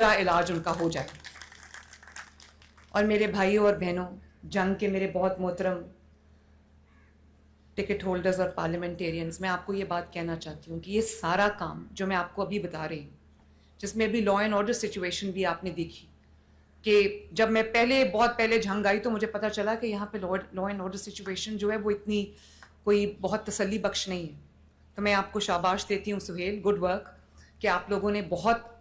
کا علاج ان کا ہو جائے. اور میرے بھائیوں اور بہنوں، جنگ کے میرے بہت محترم ٹکٹ ہولڈرز اور پارلیمنٹیرینز، میں آپ کو یہ بات کہنا چاہتی ہوں کہ یہ سارا کام جو میں آپ کو ابھی بتا رہی ہوں، جس میں ابھی لا اینڈ آرڈر سچویشن بھی آپ نے دیکھی کہ جب میں بہت پہلے جنگ آئی تو مجھے پتا چلا کہ یہاں پہ لا اینڈ آرڈر سچویشن جو ہے وہ اتنی کوئی بہت تسلی بخش نہیں ہے. تو میں آپ کو شاباش دیتی ہوں سہیل، گڈ ورک، کہ آپ لوگوں نے بہت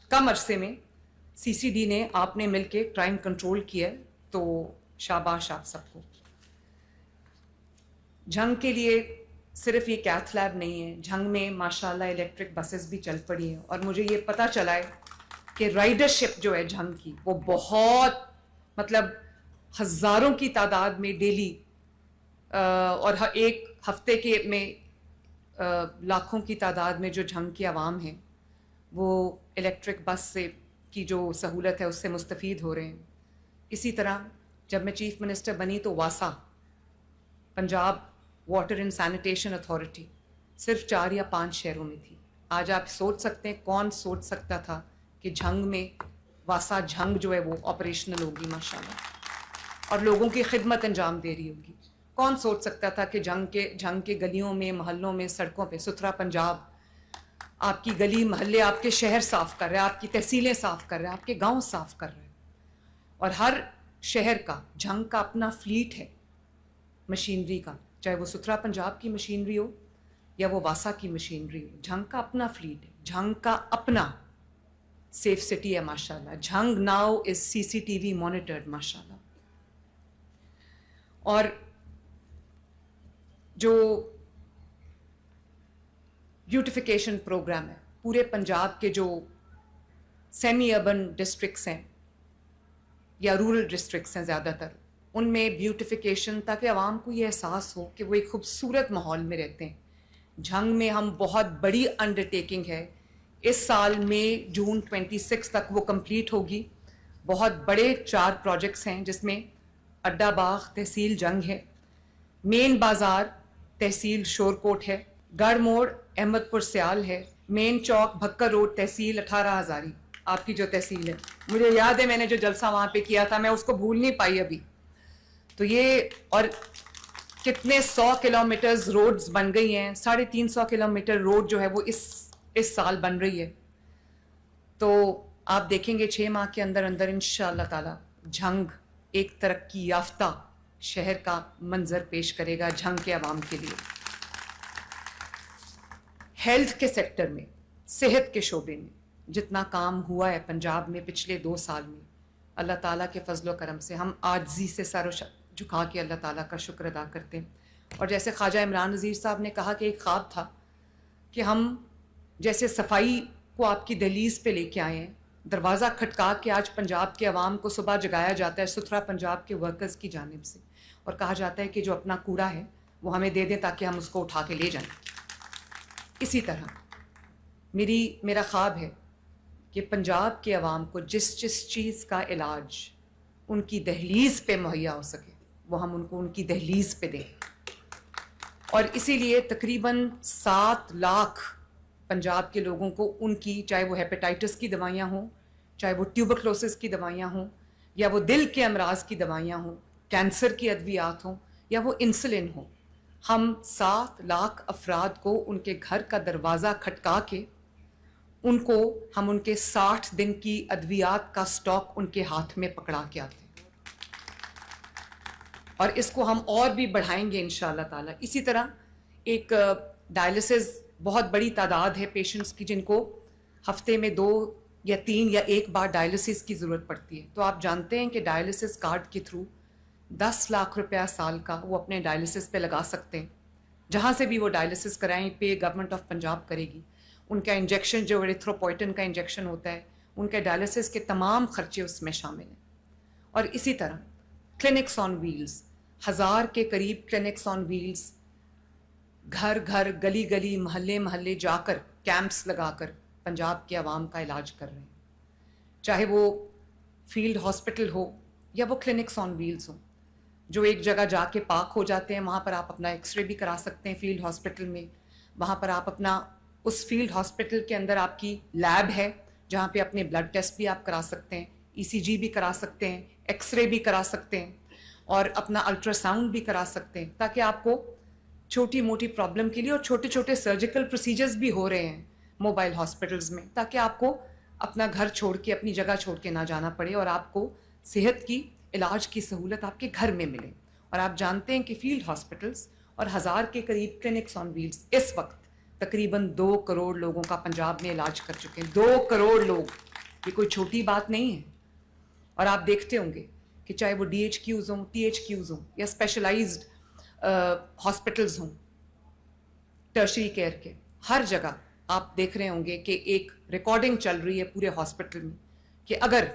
کم عرصے میں سی ڈی نے آپ نے مل کے کرائم کنٹرول کیا، تو شاباش آپ سب کو. جنگ کے لیے صرف یہ کیتھ لیب نہیں ہے، جنگ میں ماشاءاللہ الیکٹرک بسز بھی چل پڑی ہیں. اور مجھے یہ پتا چلا ہے کہ رائڈرشپ جو ہے جنگ کی وہ بہت مطلب ہزاروں کی تعداد میں ڈیلی اور ایک ہفتے کے میں لاکھوں کی تعداد میں جو جنگ کی عوام ہیں وہ الیکٹرک بس سے کی جو سہولت ہے اس سے مستفید ہو رہے ہیں. اسی طرح جب میں چیف منسٹر بنی تو واسا Punjab water and sanitation authority صرف 4 یا 5 شہروں میں تھی. آج آپ سوچ سکتے ہیں کون سوچ سکتا تھا کہ جنگ میں واسا جنگ جو ہے وہ آپریشنل ہوگی ماشاءاللہ اور لوگوں کی خدمت انجام دے رہی ہوگی. کون سوچ سکتا تھا کہ جنگ کے گلیوں میں، محلوں میں، سڑکوں پہ ستھرا پنجاب، آپ کی گلی محلے آپ کے شہر صاف کر رہا ہے، آپ کی تحصیلیں صاف کر رہا ہے، آپ کے گاؤں صاف کر رہے ہیں. اور ہر شہر کا جنگ کا اپنا فلیٹ ہے مشینری کا، چاہے وہ ستھرا پنجاب کی مشینری ہو یا وہ واسا کی مشینری ہو. جنگ کا اپنا فلیٹ ہے، جنگ کا اپنا سیف سٹی ہے ماشاءاللہ. جنگ ناؤ از CCTV مانیٹرڈ ماشاءاللہ. اور جو بیوٹیفیکیشن پروگرام ہے پورے پنجاب کے جو سیمی اربن ڈسٹرکٹس ہیں یا رورل ڈسٹرکٹس ہیں زیادہ تر، ان میں بیوٹیفیکیشن تاکہ عوام کو یہ احساس ہو کہ وہ ایک خوبصورت ماحول میں رہتے ہیں. جنگ میں ہم بہت بڑی انڈرٹیکنگ ہے، اس سال میں جون 26 تک وہ کمپلیٹ ہوگی. بہت بڑے 4 پروجیکٹس ہیں جس میں اڈا باغ تحصیل جنگ ہے، مین بازار تحصیل شورکوٹ ہے، گڑھ موڑ احمد پور سیال ہے، مین چوک بھکر روڈ تحصیل 18 ہزاری آپ کی جو تحصیل ہے. مجھے یاد ہے میں نے جو جلسہ وہاں پہ کیا تھا میں اس کو بھول نہیں پائی ابھی. تو یہ اور کتنے 100 کلومیٹرز روڈز بن گئی ہیں، 350 کلومیٹر روڈ جو ہے وہ اس سال بن رہی ہے. تو آپ دیکھیں گے 6 ماہ کے اندر اندر انشاءاللہ تعالی جنگ ایک ترقی یافتہ شہر کا منظر پیش کرے گا جنگ کے عوام کے لیے. ہیلتھ کے سیکٹر میں، صحت کے شعبے میں جتنا کام ہوا ہے پنجاب میں پچھلے 2 سال میں، اللہ تعالیٰ کے فضل و کرم سے ہم عاجزی سے سر جھکا کے اللہ تعالیٰ کا شکر ادا کرتے ہیں. اور جیسے خواجہ عمران نذیر صاحب نے کہا کہ ایک خواب تھا کہ ہم جیسے صفائی کو آپ کی دہلیز پہ لے کے آئے ہیں، دروازہ کھٹکا کے آج پنجاب کے عوام کو صبح جگایا جاتا ہے ستھرا پنجاب کے ورکرز کی جانب سے، اور کہا جاتا ہے کہ جو اپنا کوڑا ہے وہ ہمیں دے دیں تاکہ ہم اس کو اٹھا کے لے جائیں. اسی طرح میرا خواب ہے کہ پنجاب کے عوام کو جس چیز کا علاج ان کی دہلیز پہ مہیا ہو سکے وہ ہم ان کو ان کی دہلیز پہ دیں. اور اسی لیے تقریباً 7 لاکھ پنجاب کے لوگوں کو ان کی، چاہے وہ ہیپیٹائٹس کی دوائیاں ہوں، چاہے وہ ٹیوبرکلوسس کی دوائیاں ہوں، یا وہ دل کے امراض کی دوائیاں ہوں، کینسر کی ادویات ہوں، یا وہ انسولن ہوں، ہم 7 لاکھ افراد کو ان کے گھر کا دروازہ کھٹکا کے ہم ان کے 60 دن کی ادویات کا سٹاک ان کے ہاتھ میں پکڑا کے آتے ہیں. اور اس کو ہم اور بھی بڑھائیں گے انشاءاللہ تعالی. اسی طرح ایک ڈائلسس بہت بڑی تعداد ہے پیشنٹس کی جن کو ہفتے میں 2 یا 3 یا 1 بار ڈائلسس کی ضرورت پڑتی ہے. تو آپ جانتے ہیں کہ ڈائلسس کارڈ کے تھرو 10 لاکھ روپیہ سال کا وہ اپنے ڈائلسس پہ لگا سکتے ہیں. جہاں سے بھی وہ ڈائلسس کرائیں پے گورنمنٹ آف پنجاب کرے گی. ان کا انجیکشن جو ایریتھروپوئٹن کا انجیکشن ہوتا ہے، ان کے ڈائلسس کے تمام خرچے اس میں شامل ہیں. اور اسی طرح کلینکس آن ویلز، 1000 کے قریب کلینکس آن ویلز گھر گھر گلی گلی محلے محلے جا کر کیمپس لگا کر پنجاب کے عوام کا علاج کر رہے ہیں. چاہے وہ فیلڈ ہاسپٹل ہو یا وہ کلینکس آن ویلز ہوں جو ایک جگہ جا کے پاک ہو جاتے ہیں. وہاں پر آپ اپنا ایکس رے بھی کرا سکتے ہیں فیلڈ ہاسپٹل میں. وہاں پر آپ اپنا اس فیلڈ ہاسپٹل کے اندر آپ کی لیب ہے جہاں پہ اپنے بلڈ ٹیسٹ بھی آپ کرا سکتے ہیں, ECG بھی کرا سکتے ہیں, ایکس رے بھی کرا سکتے ہیں, اور اپنا الٹرا ساؤنڈ بھی کرا سکتے ہیں, تاکہ آپ کو چھوٹی موٹی پرابلم کے لیے, اور چھوٹے چھوٹے سرجیکل پروسیجرز بھی ہو رہے ہیں موبائل ہاسپٹلز میں, تاکہ آپ کو اپنا گھر چھوڑ کے, اپنی جگہ چھوڑ کے نہ جانا پڑے, اور آپ کو صحت کی, علاج کی سہولت آپ کے گھر میں ملے. اور آپ جانتے ہیں کہ فیلڈ ہاسپٹلز اور 1000 کے قریب کلینکس آن ویلز اس وقت تقریباً 2 کروڑ لوگوں کا پنجاب میں علاج کر چکے ہیں. 2 کروڑ لوگ, یہ کوئی چھوٹی بات نہیں ہے. اور آپ دیکھتے ہوں گے کہ چاہے وہ DHQs ہوں, THQs ہوں, یا اسپیشلائزڈ ہاسپٹلز ہوں ٹرشری کیئر کے, ہر جگہ آپ دیکھ رہے ہوں گے کہ ایک ریکارڈنگ چل رہی ہے پورے ہاسپٹل میں, کہ اگر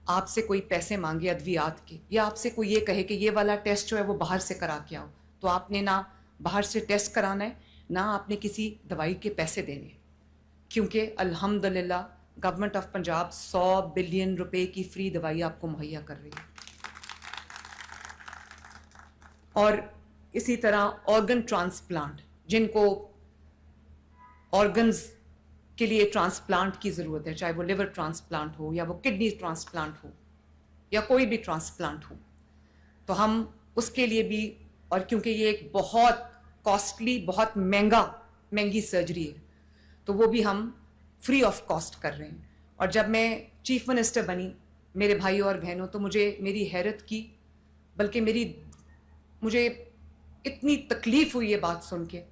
آپ سے کوئی پیسے مانگے ادویات کے, یا آپ سے کوئی یہ کہے کہ یہ والا ٹیسٹ جو ہے وہ باہر سے کرا کے آؤ, تو آپ نے نہ باہر سے ٹیسٹ کرانا ہے, نہ آپ نے کسی دوائی کے پیسے دینے, کیونکہ الحمدللہ گورنمنٹ آف پنجاب 100 بلین روپے کی فری دوائی آپ کو مہیا کر رہی ہے. اور اسی طرح آرگن ٹرانسپلانٹ, جن کو آرگنز کے لیے ٹرانسپلانٹ کی ضرورت ہے, چاہے وہ لیور ٹرانسپلانٹ ہو, یا وہ کڈنی ٹرانسپلانٹ ہو, یا کوئی بھی ٹرانسپلانٹ ہو, تو ہم اس کے لیے بھی, اور کیونکہ یہ ایک بہت کاسٹلی, بہت مہنگی سرجری ہے, تو وہ بھی ہم فری آف کاسٹ کر رہے ہیں. اور جب میں چیف منسٹر بنی میرے بھائیوں اور بہنوں, تو مجھے میری حیرت کی, بلکہ مجھے اتنی تکلیف ہوئی یہ بات سن کے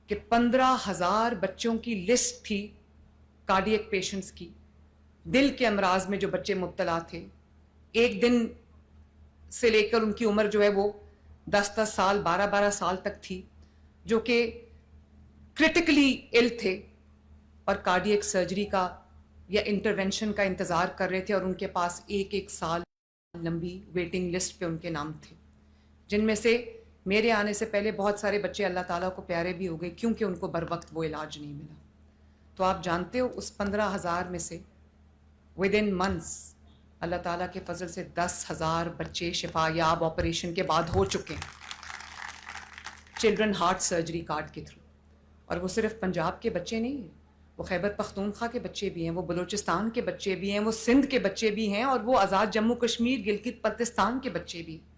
کہ 15,000 بچوں کی لسٹ تھی کارڈیک پیشنٹس کی, دل کے امراض میں جو بچے مبتلا تھے, ایک دن سے لے کر ان کی عمر جو ہے وہ 10 سال 12 سال تک تھی, جو کہ کرٹیکلی ال تھے اور کارڈیک سرجری کا یا انٹرونشن کا انتظار کر رہے تھے, اور ان کے پاس ایک سال لمبی ویٹنگ لسٹ پہ ان کے نام تھے, جن میں سے میرے آنے سے پہلے بہت سارے بچے اللہ تعالیٰ کو پیارے بھی ہو گئے, کیونکہ ان کو بر وقت وہ علاج نہیں ملا. تو آپ جانتے ہو اس 15,000 میں سے ود ان منتھس اللہ تعالیٰ کے فضل سے 10,000 بچے شفا یاب آپریشن کے بعد ہو چکے ہیں, چلڈرن ہارٹ سرجری کارڈ کے تھرو. اور وہ صرف پنجاب کے بچے نہیں ہیں, وہ خیبر پختونخوا کے بچے بھی ہیں, وہ بلوچستان کے بچے بھی ہیں, وہ سندھ کے بچے بھی ہیں, اور وہ آزاد جموں کشمیر گلگت بلتستان کے بچے بھی ہیں.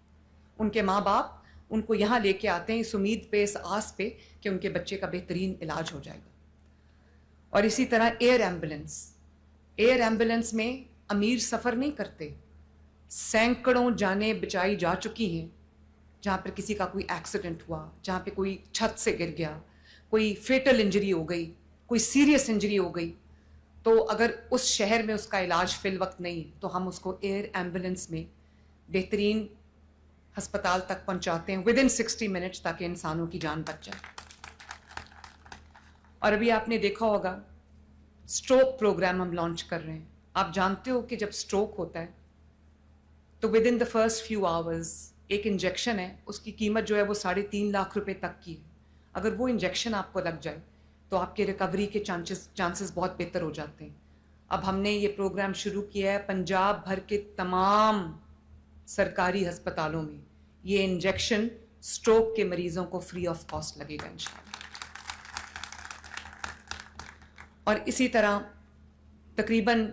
ان کے ماں باپ ان کو یہاں لے کے آتے ہیں اس امید پہ, اس آس پہ کہ ان کے بچے کا بہترین علاج ہو جائے گا. اور اسی طرح ایئر ایمبولنس میں امیر سفر نہیں کرتے, سینکڑوں جانیں بچائی جا چکی ہیں, جہاں پر کسی کا کوئی ایکسیڈنٹ ہوا, جہاں پہ کوئی چھت سے گر گیا, کوئی فیٹل انجری ہو گئی, کوئی سیریس انجری ہو گئی, تو اگر اس شہر میں اس کا علاج فی الوقت نہیں ہے, تو ہم اس کو ایئر ایمبولنس میں بہترین ہسپتال تک پہنچاتے ہیں ود ان 60 منٹس, تاکہ انسانوں کی جان بچ جائے. اور ابھی آپ نے دیکھا ہوگا اسٹروک پروگرام ہم لانچ کر رہے ہیں. آپ جانتے ہو کہ جب اسٹروک ہوتا ہے تو with in the first few hours ایک انجیکشن ہے, اس کی قیمت جو ہے وہ 3.5 لاکھ روپے تک کی ہے. اگر وہ انجیکشن آپ کو لگ جائے تو آپ کے ریکوری کے چانسز بہت بہتر ہو جاتے ہیں. اب ہم نے یہ پروگرام شروع کیا ہے پنجاب بھر کے تمام سرکاری ہسپتالوں میں, یہ انجیکشن اسٹروک کے مریضوں کو فری آف کاسٹ لگے گا انشاءاللہ. اور اسی طرح تقریباً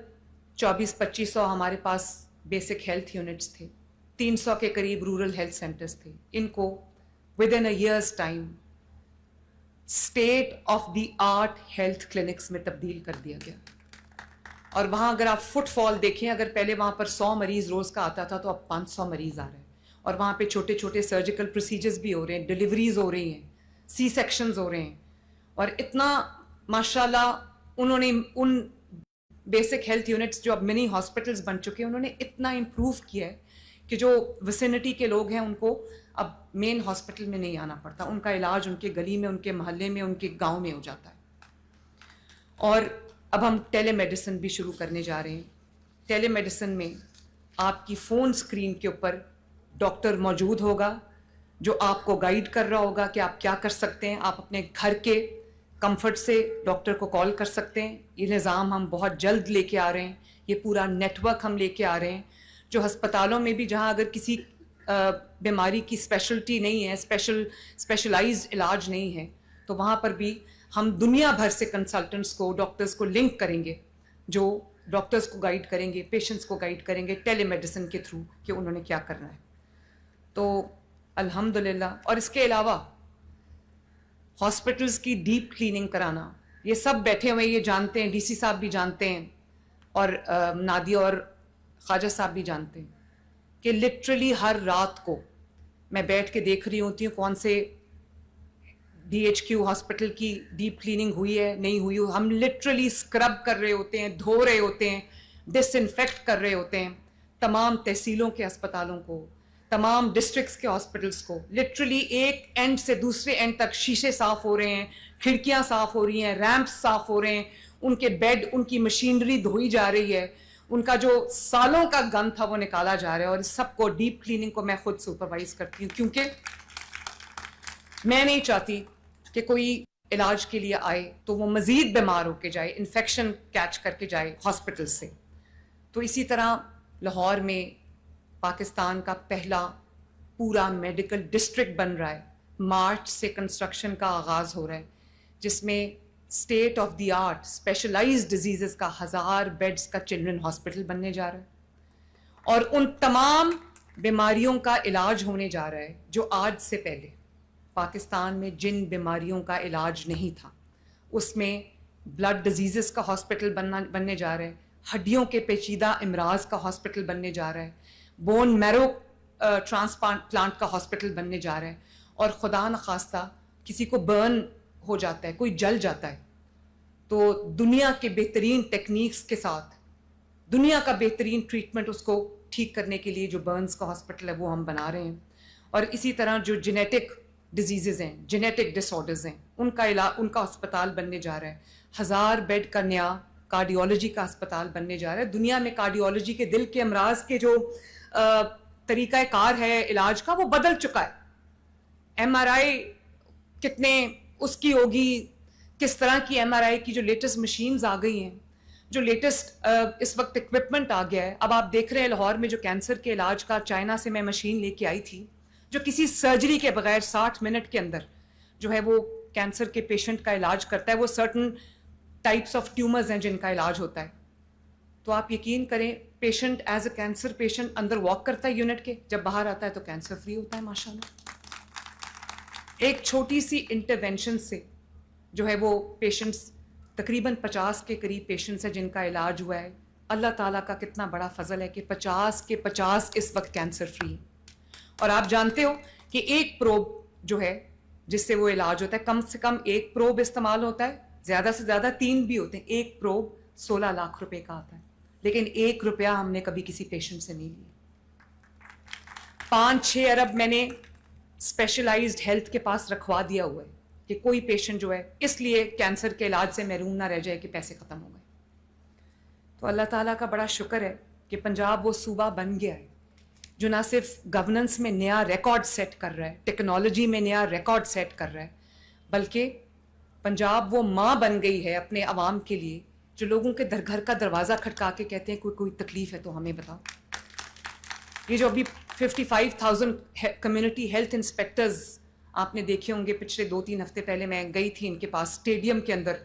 2400-2500 ہمارے پاس بیسک ہیلتھ یونٹس تھے, 300 کے قریب رورل ہیلتھ سینٹرز تھے. ان کو with in a years time state of the art health clinics میں تبدیل کر دیا گیا. اور وہاں اگر آپ فٹ فال دیکھیں, اگر پہلے وہاں پر 100 مریض روز کا آتا تھا, تو اب 500 مریض آ رہے ہیں. اور وہاں پہ چھوٹے چھوٹے سرجیکل پروسیجرز بھی ہو رہے ہیں, ڈلیوریز ہو رہی ہیں, سی سیکشنز ہو رہے ہیں. اور اتنا ماشاءاللہ انہوں نے ان بیسک ہیلتھ یونٹس جو اب منی ہاسپٹلز بن چکے ہیں, انہوں نے اتنا امپروو کیا ہے کہ جو وسینٹی کے لوگ ہیں ان کو اب مین ہاسپٹل میں نہیں آنا پڑتا, ان کا علاج ان کے گلی میں, ان کے محلے میں, ان کے گاؤں میں ہو جاتا ہے. اور اب ہم ٹیلی میڈیسن بھی شروع کرنے جا رہے ہیں. ٹیلی میڈیسن میں آپ کی فون سکرین کے اوپر ڈاکٹر موجود ہوگا جو آپ کو گائیڈ کر رہا ہوگا کہ آپ کیا کر سکتے ہیں. آپ اپنے گھر کے کمفرٹ سے ڈاکٹر کو کال کر سکتے ہیں. یہ نظام ہم بہت جلد لے کے آ رہے ہیں, یہ پورا نیٹ ورک ہم لے کے آ رہے ہیں, جو ہسپتالوں میں بھی جہاں اگر کسی بیماری کی اسپیشلٹی نہیں ہے, اسپیشلائزڈ علاج نہیں ہے, تو وہاں پر بھی ہم دنیا بھر سے کنسلٹنٹس کو, ڈاکٹرز کو لنک کریں گے, جو ڈاکٹرز کو گائیڈ کریں گے, پیشنٹس کو گائیڈ کریں گے ٹیلی میڈیسن کے تھرو کہ انہوں نے کیا کرنا ہے. تو الحمدللہ. اور اس کے علاوہ ہاسپٹلس کی ڈیپ کلیننگ کرانا, یہ سب بیٹھے ہوئے یہ جانتے ہیں, ڈی سی صاحب بھی جانتے ہیں اور نادیہ اور خواجہ صاحب بھی جانتے ہیں کہ لٹرلی ہر رات کو میں بیٹھ کے دیکھ رہی ہوتی ہوں کون سے ڈی ایچ کیو ہاسپٹل کی ڈیپ کلیننگ ہوئی ہے نہیں ہوئی. ہم لٹرلی اسکرب کر رہے ہوتے ہیں, دھو رہے ہوتے ہیں, ڈس انفیکٹ کر رہے ہوتے ہیں تمام تحصیلوں کے اسپتالوں کو, تمام ڈسٹرکٹس کے ہاسپٹلس کو. لٹرلی ایک اینڈ سے دوسرے اینڈ تک شیشے صاف ہو رہے ہیں, کھڑکیاں صاف ہو رہی ہیں, ریمپس صاف ہو رہے ہیں, ان کے بیڈ, ان کی مشینری دھوئی جا رہی ہے, ان کا جو سالوں کا گند تھا وہ نکالا جا رہا ہے. اور اس سب کو ڈیپ کلیننگ کو میں خود سپروائز کرتی ہوں کیونکہ میں نہیں چاہتی کہ کوئی علاج کے لیے آئے تو وہ مزید بیمار ہو کے جائے, انفیکشن کیچ کر کے جائے ہاسپٹل سے. تو اسی طرح لاہور میں پاکستان کا پہلا پورا میڈیکل ڈسٹرکٹ بن رہا ہے. مارچ سے کنسٹرکشن کا آغاز ہو رہا ہے جس میں state of the art specialized diseases کا 1000 بیڈز کا چلڈرن ہاسپٹل بننے جا رہا ہے. اور ان تمام بیماریوں کا علاج ہونے جا رہا ہے جو آج سے پہلے پاکستان میں جن بیماریوں کا علاج نہیں تھا, اس میں بلڈ ڈیزیزز کا ہاسپٹل بننے جا رہا ہے, ہڈیوں کے پیچیدہ امراض کا ہاسپٹل بننے جا رہا ہے, بون میرو ٹرانسپلانٹ کا ہاسپٹل بننے جا رہا ہے. اور خدا نخواستہ کسی کو برن ہو جاتا ہے, کوئی جل جاتا ہے, تو دنیا کے بہترین ٹیکنیکس کے ساتھ دنیا کا بہترین ٹریٹمنٹ اس کو ٹھیک کرنے کے لیے جو برنز کا ہاسپٹل ہے وہ ہم بنا رہے ہیں. اور اسی طرح جو جینیٹک ڈیزیزز ہیں, جینیٹک ڈس آرڈرز ہیں, ان کا اسپتال بننے جا رہا ہے. 1000 بیڈ کا نیا کارڈیولوجی کا اسپتال بننے جا رہا ہے. دنیا میں کارڈیولوجی کے دل کے امراض کے جو طریقہ کار ہے علاج کا وہ بدل چکا ہے. ایم آر آئی کتنے اس کی ہوگی, کس طرح کی ایم آر آئی کی جو لیٹسٹ مشینز آ گئی ہیں, جو لیٹسٹ اس وقت اکوپمنٹ آ گیا ہے. اب آپ دیکھ رہے ہیں لاہور میں جو کینسر کے علاج کا چائنا سے میں مشین لے کے آئی تھی جو کسی سرجری کے بغیر 60 منٹ کے اندر جو ہے وہ کینسر کے پیشنٹ کا علاج کرتا ہے. وہ سرٹن ٹائپس آف ٹیومرز ہیں جن کا علاج ہوتا ہے. تو آپ یقین کریں patient as a cancer patient another walk کرتا ہے یونٹ کے, جب باہر آتا ہے تو کینسر فری ہوتا ہے ماشاءاللہ. ایک چھوٹی سی انٹرونشن سے جو ہے وہ پیشنٹس تقریباً 50 کے قریب پیشنٹس ہیں جن کا علاج ہوا ہے. اللہ تعالیٰ کا کتنا بڑا فضل ہے کہ 50 کے 50 اس وقت کینسر فری ہیں. اور آپ جانتے ہو کہ ایک پروب جو ہے جس سے وہ علاج ہوتا ہے, کم سے کم ایک پروب استعمال ہوتا ہے, زیادہ سے زیادہ 3 بھی ہوتے ہیں. ایک پروب 16 لاکھ روپے کا آتا ہے, لیکن 1 روپیہ ہم نے کبھی کسی پیشنٹ سے نہیں لیا. 5-6 ارب میں نے اسپیشلائزڈ ہیلتھ کے پاس رکھوا دیا ہوا ہے کہ کوئی پیشنٹ جو ہے اس لیے کینسر کے علاج سے محروم نہ رہ جائے کہ پیسے ختم ہو گئے. تو اللہ تعالیٰ کا بڑا شکر ہے کہ پنجاب وہ صوبہ بن گیا ہے جو نہ صرف گورننس میں نیا ریکارڈ سیٹ کر رہا ہے, ٹیکنالوجی میں نیا ریکارڈ سیٹ کر رہا ہے, بلکہ پنجاب وہ ماں بن گئی ہے اپنے عوام کے لیے جو لوگوں کے گھر کا دروازہ کھٹکا کے کہتے ہیں کوئی تکلیف ہے تو ہمیں بتاؤ. یہ جو ابھی 55,000 کمیونٹی ہیلتھ انسپیکٹرز آپ نے دیکھے ہوں گے, پچھلے 2-3 ہفتے پہلے میں گئی تھی ان کے پاس اسٹیڈیم کے اندر,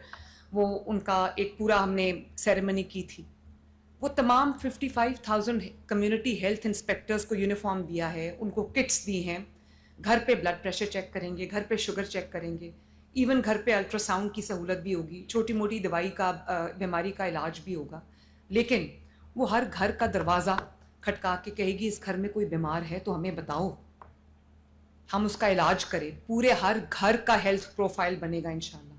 وہ ان کا ایک پورا ہم نے سیریمنی کی تھی. وہ تمام 55,000 کمیونٹی ہیلتھ انسپیکٹرز کو یونیفارم دیا ہے, ان کو کٹس دی ہیں, گھر پہ بلڈ پریشر چیک کریں گے, گھر پہ شوگر چیک کریں گے, ایون گھر پہ الٹرا ساؤنڈ کی سہولت بھی ہوگی, چھوٹی موٹی دوائی کا بیماری کا علاج بھی ہوگا. لیکن وہ ہر گھر کا دروازہ کھٹکا کے کہے گی اس گھر میں کوئی بیمار ہے تو ہمیں بتاؤ, ہم اس کا علاج کریں. پورے ہر گھر کا ہیلتھ پروفائل بنے گا انشاءاللہ.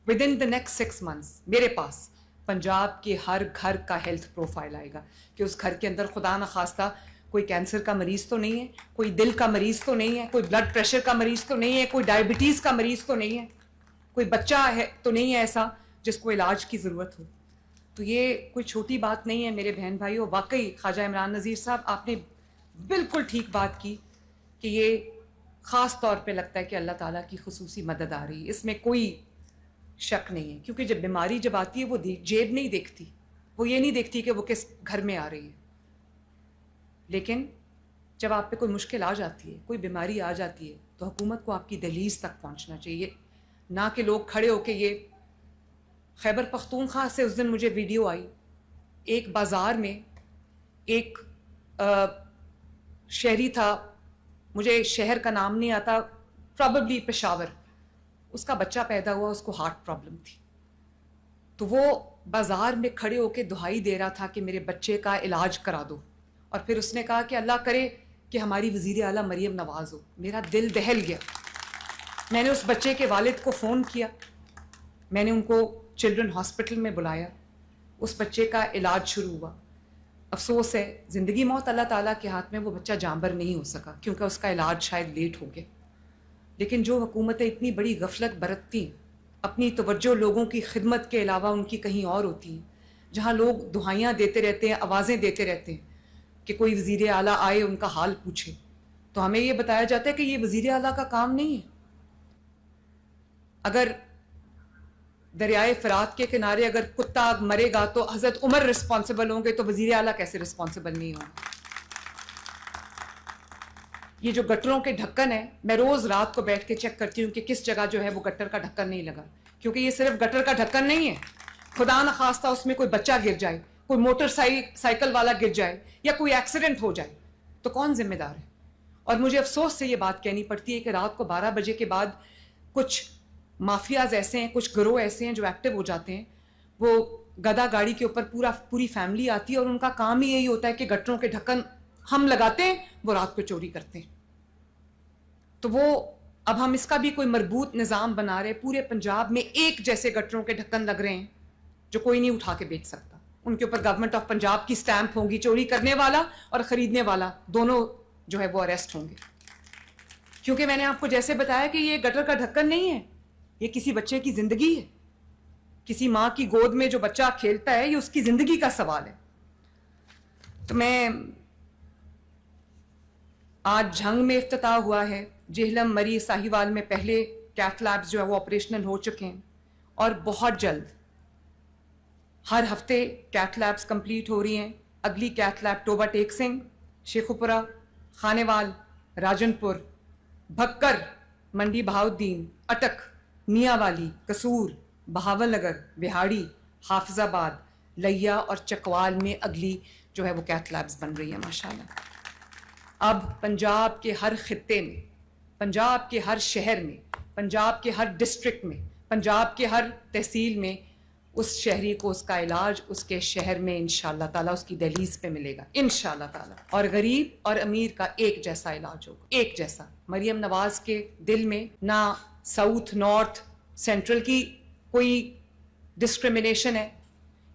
With in the next 6 months میرے پاس پنجاب کے ہر گھر کا ہیلتھ پروفائل آئے گا کہ اس گھر کے اندر خدا نخواستہ کوئی کینسر کا مریض تو نہیں ہے, کوئی دل کا مریض تو نہیں ہے, کوئی بلڈ پریشر کا مریض تو نہیں ہے, کوئی ڈائبٹیز کا مریض تو نہیں ہے, کوئی بچہ ہے تو نہیں ہے ایسا جس کو علاج کی ضرورت ہو. تو یہ کوئی چھوٹی بات نہیں ہے میرے بہن بھائیوں. واقعی خواجہ عمران نذیر صاحب آپ نے بالکل ٹھیک بات کی کہ یہ خاص طور پہ لگتا ہے کہ اللہ تعالیٰ کی خصوصی مدد آ رہی ہے, اس میں کوئی شک نہیں ہے. کیونکہ جب بیماری جب آتی ہے وہ جیب نہیں دیکھتی, وہ یہ نہیں دیکھتی کہ وہ کس گھر میں آ رہی ہے. لیکن جب آپ پہ کوئی مشکل آ جاتی ہے, کوئی بیماری آ جاتی ہے, تو حکومت کو آپ کی دہلیز تک پہنچنا چاہیے, نہ کہ لوگ کھڑے ہو کے. یہ خیبر پختونخوا سے اس دن مجھے ویڈیو آئی ایک بازار میں ایک شہری تھا, مجھے شہر کا نام نہیں آتا, پراببلی پشاور, اس کا بچہ پیدا ہوا, اس کو ہارٹ پرابلم تھی, تو وہ بازار میں کھڑے ہو کے دہائی دے رہا تھا کہ میرے بچے کا علاج کرا دو, اور پھر اس نے کہا کہ اللہ کرے کہ ہماری وزیر اعلیٰ مریم نواز ہو. میرا دل دہل گیا. میں نے اس بچے کے والد کو فون کیا, میں نے ان کو چلڈرن ہاسپٹل میں بلایا, اس بچے کا علاج شروع ہوا. افسوس ہے, زندگی موت اللہ تعالیٰ کے ہاتھ میں, وہ بچہ جانبر نہیں ہو سکا کیونکہ اس کا علاج شاید لیٹ ہو گیا. لیکن جو حکومتیں اتنی بڑی غفلت برتتی ہیں, اپنی توجہ لوگوں کی خدمت کے علاوہ ان کی کہیں اور ہوتی ہیں, جہاں لوگ دہائیاں دیتے رہتے ہیں, آوازیں دیتے رہتے ہیں کہ کوئی وزیر اعلیٰ آئے ان کا حال پوچھے, تو ہمیں یہ بتایا جاتا ہے کہ یہ وزیر اعلیٰ کا کام نہیں ہے. اگر دریائے فرات کے کنارے اگر کتا مرے گا تو حضرت عمر رسپانسبل ہوں گے, تو وزیر اعلیٰ کیسے رسپانسبل نہیں ہوں گے؟ یہ جو گٹروں کے ڈھکن ہے, میں روز رات کو بیٹھ کے چیک کرتی ہوں کہ کس جگہ جو ہے وہ گٹر کا ڈھکن نہیں لگا, کیونکہ یہ صرف گٹر کا ڈھکن نہیں ہے. خدا نخواستہ اس میں کوئی بچہ گر جائے, کوئی موٹر سائیکل والا گر جائے, یا کوئی ایکسیڈنٹ ہو جائے, تو کون ذمہ دار ہے؟ اور مجھے افسوس سے یہ بات کہنی پڑتی ہے کہ رات کو 12 بجے کے بعد کچھ مافیاز ایسے ہیں, کچھ گروہ ایسے ہیں جو ایکٹیو ہو جاتے ہیں. وہ گدا گاڑی کے اوپر پوری فیملی آتی ہے, اور ان کا کام ہی یہی ہوتا ہے کہ گٹروں کے ڈھکن ہم لگاتے ہیں, وہ رات کو چوری کرتے ہیں. تو وہ اب ہم اس کا بھی کوئی مربوط نظام بنا رہے, پورے پنجاب میں ایک جیسے گٹروں کے ڈھکن لگ رہے ہیں جو کوئی نہیں اٹھا کے بیچ سکتا. ان کے اوپر گورنمنٹ آف پنجاب کی سٹیمپ ہوگی, چوری کرنے والا اور خریدنے والا دونوں جو ہے وہ اریسٹ ہوں گے. کیونکہ میں نے آپ کو جیسے بتایا کہ یہ گٹر کا ڈھکن نہیں ہے, یہ کسی بچے کی زندگی ہے. کسی ماں کی گود میں جو بچہ کھیلتا ہے, یہ اس کی زندگی کا سوال ہے. تو میں آج جھنگ میں افتتاح ہوا ہے, جہلم, مری, ساہیوال میں پہلے کیتھ لیبز جو ہے وہ آپریشنل ہو چکے ہیں, اور بہت جلد ہر ہفتے کیتھ لیبز کمپلیٹ ہو رہی ہیں. اگلی کیتھ لیب ٹوبہ ٹیک سنگھ, شیخوپورہ, خانیوال, راجن پور, بھکر, منڈی بہاؤدین, اٹک, میاں والی, قصور, بہاول نگر, بہاڑی, حافظ آباد, لیا اور چکوال میں اگلی جو ہے وہ کیتھ لیبز بن رہی ہیں ماشاءاللہ. اب پنجاب کے ہر خطے میں, پنجاب کے ہر شہر میں, پنجاب کے ہر ڈسٹرکٹ میں, پنجاب کے ہر تحصیل میں اس شہری کو اس کا علاج اس کے شہر میں انشاءاللہ تعالیٰ اس کی دہلیز پہ ملے گا انشاءاللہ تعالیٰ. اور غریب اور امیر کا ایک جیسا علاج ہوگا, ایک جیسا. مریم نواز کے دل میں نہ ساؤتھ, نارتھ, سینٹرل کی کوئی ڈسکریمنیشن ہے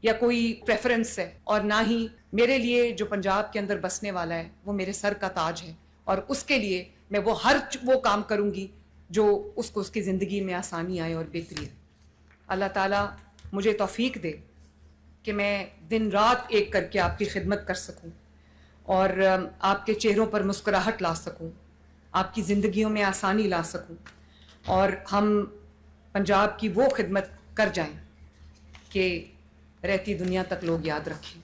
یا کوئی پریفرنس ہے, اور نہ ہی میرے لیے جو پنجاب کے اندر بسنے والا ہے وہ میرے سر کا تاج ہے, اور اس کے لیے میں وہ کام کروں گی جو اس کو اس کی زندگی میں آسانی آئے اور بہتری ہے. اللہ تعالیٰ مجھے توفیق دے کہ میں دن رات ایک کر کے آپ کی خدمت کر سکوں, اور آپ کے چہروں پر مسکراہٹ لا سکوں, آپ کی زندگیوں میں آسانی لا سکوں, اور ہم پنجاب کی وہ خدمت کر جائیں کہ رہتی دنیا تک لوگ یاد رکھیں.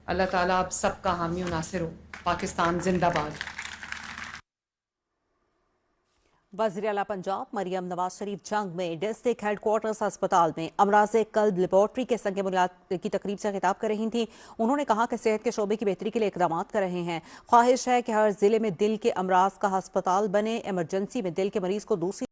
اللہ تعالیٰ آپ سب کا حامی و ناصر ہو. پاکستان زندہ باد. وزیر اعلیٰ پنجاب مریم نواز شریف جنگ میں ڈسٹرکٹ ہیڈ کوارٹرز ہسپتال میں امراض قلب لیبارٹری کے سنگ بنیاد کی تقریب سے خطاب کر رہی تھیں. انہوں نے کہا کہ صحت کے شعبے کی بہتری کے لیے اقدامات کر رہے ہیں. خواہش ہے کہ ہر ضلع میں دل کے امراض کا ہسپتال بنے, ایمرجنسی میں دل کے مریض کو دوسری